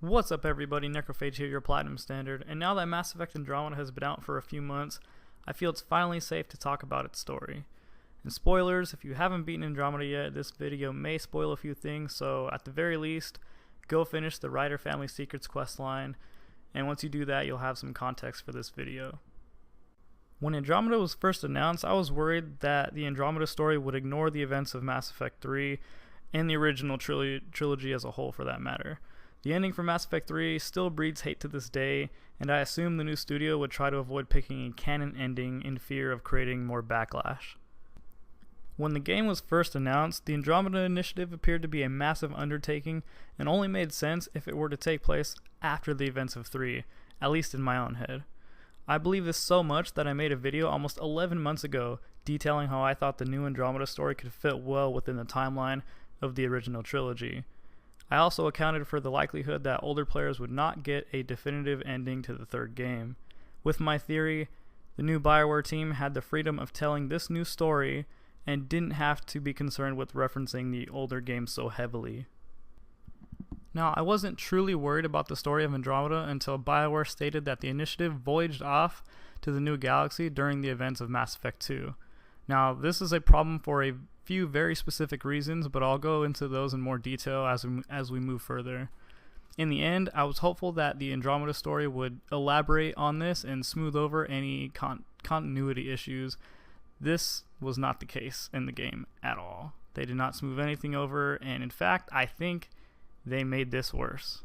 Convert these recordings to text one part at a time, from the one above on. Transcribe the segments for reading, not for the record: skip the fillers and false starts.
What's up everybody, Necrophage here, your Platinum Standard, and now that Mass Effect Andromeda has been out for a few months, I feel it's finally safe to talk about its story. And spoilers, if you haven't beaten Andromeda yet, this video may spoil a few things, so at the very least, go finish the Ryder Family Secrets questline, and once you do that, you'll have some context for this video. When Andromeda was first announced, I was worried that the Andromeda story would ignore the events of Mass Effect 3, and the original trilogy as a whole for that matter. The ending for Mass Effect 3 still breeds hate to this day, and I assume the new studio would try to avoid picking a canon ending in fear of creating more backlash. When the game was first announced, the Andromeda initiative appeared to be a massive undertaking and only made sense if it were to take place after the events of 3, at least in my own head. I believe this so much that I made a video almost 11 months ago detailing how I thought the new Andromeda story could fit well within the timeline of the original trilogy. I also accounted for the likelihood that older players would not get a definitive ending to the third game. With my theory, the new BioWare team had the freedom of telling this new story and didn't have to be concerned with referencing the older games so heavily. Now, I wasn't truly worried about the story of Andromeda until BioWare stated that the initiative voyaged off to the new galaxy during the events of Mass Effect 2. Now, this is a problem for a few very specific reasons, but I'll go into those in more detail as we move further. In the end, I was hopeful that the Andromeda story would elaborate on this and smooth over any continuity issues. This was not the case in the game at all. They did not smooth anything over, and in fact, I think they made this worse.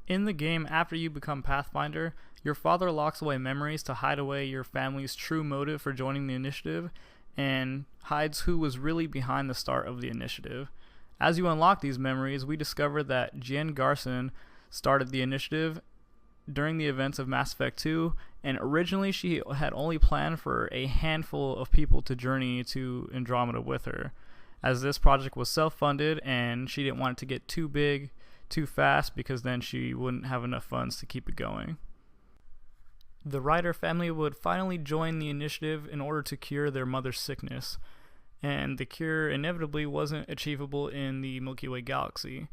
In the game, after you become Pathfinder, your father locks away memories to hide away your family's true motive for joining the initiative, and hides who was really behind the start of the initiative. As you unlock these memories, we discover that Jen Garson started the initiative during the events of Mass Effect 2, and originally she had only planned for a handful of people to journey to Andromeda with her, as this project was self-funded and she didn't want it to get too big too fast because then she wouldn't have enough funds to keep it going. The Ryder family would finally join the initiative in order to cure their mother's sickness, and the cure inevitably wasn't achievable in the Milky Way galaxy.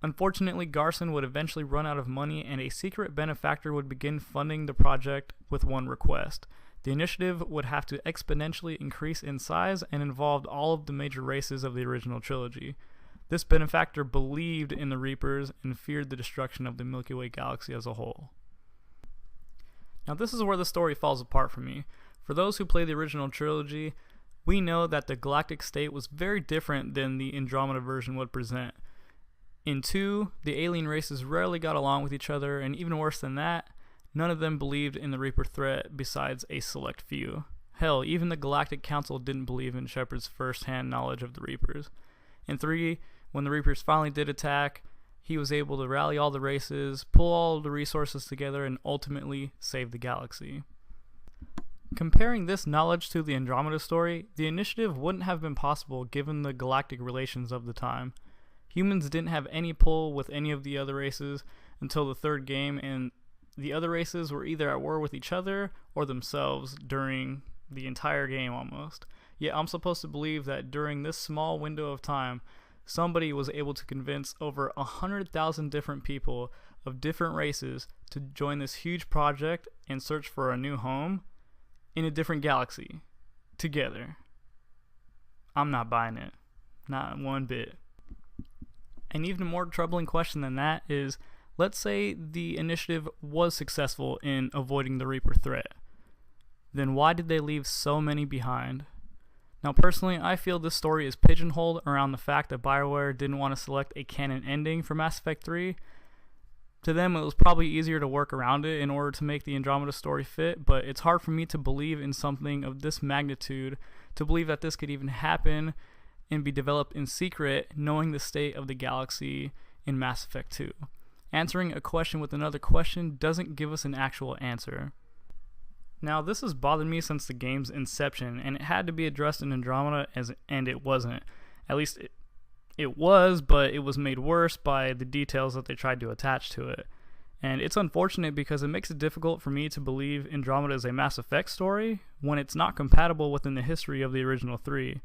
Unfortunately, Garson would eventually run out of money, and a secret benefactor would begin funding the project with one request. The initiative would have to exponentially increase in size and involved all of the major races of the original trilogy. This benefactor believed in the Reapers and feared the destruction of the Milky Way galaxy as a whole. Now, this is where the story falls apart for me. For those who play the original trilogy, we know that the galactic state was very different than the Andromeda version would present. In 2, the alien races rarely got along with each other, and even worse than that, none of them believed in the Reaper threat besides a select few. Hell, even the Galactic Council didn't believe in Shepard's first-hand knowledge of the Reapers. In 3, when the Reapers finally did attack, he was able to rally all the races, pull all the resources together, and ultimately save the galaxy. Comparing this knowledge to the Andromeda story, the initiative wouldn't have been possible given the galactic relations of the time. Humans didn't have any pull with any of the other races until the third game, and the other races were either at war with each other or themselves during the entire game almost. Yet I'm supposed to believe that during this small window of time, somebody was able to convince over 100,000 different people of different races to join this huge project and search for a new home in a different galaxy together. I'm not buying it. Not one bit. An even more troubling question than that is, let's say the initiative was successful in avoiding the Reaper threat. Then why did they leave so many behind? Now, personally, I feel this story is pigeonholed around the fact that BioWare didn't want to select a canon ending for Mass Effect 3. To them, it was probably easier to work around it in order to make the Andromeda story fit, but it's hard for me to believe in something of this magnitude, to believe that this could even happen and be developed in secret, knowing the state of the galaxy in Mass Effect 2. Answering a question with another question doesn't give us an actual answer. Now, this has bothered me since the game's inception, and it had to be addressed in Andromeda, and it wasn't. At least it was, but it was made worse by the details that they tried to attach to it. And it's unfortunate because it makes it difficult for me to believe Andromeda is a Mass Effect story when it's not compatible within the history of the original 3.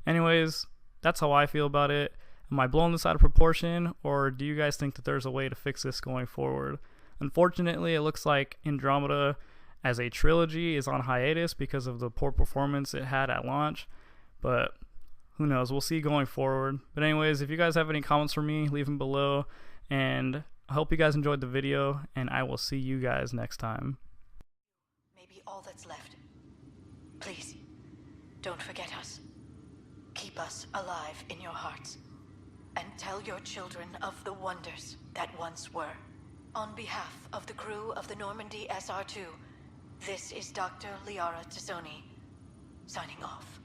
Anyways, that's how I feel about it. Am I blowing this out of proportion, or do you guys think that there's a way to fix this going forward? Unfortunately, it looks like Andromeda as a trilogy is on hiatus because of the poor performance it had at launch, but who knows, we'll see going forward. But anyways, if you guys have any comments for me, leave them below, and I hope you guys enjoyed the video, and I will see you guys next time. Maybe all that's left. Please, don't forget us. Keep us alive in your hearts, and tell your children of the wonders that once were. On behalf of the crew of the Normandy SR2, this is Dr. Liara Tassoni, signing off.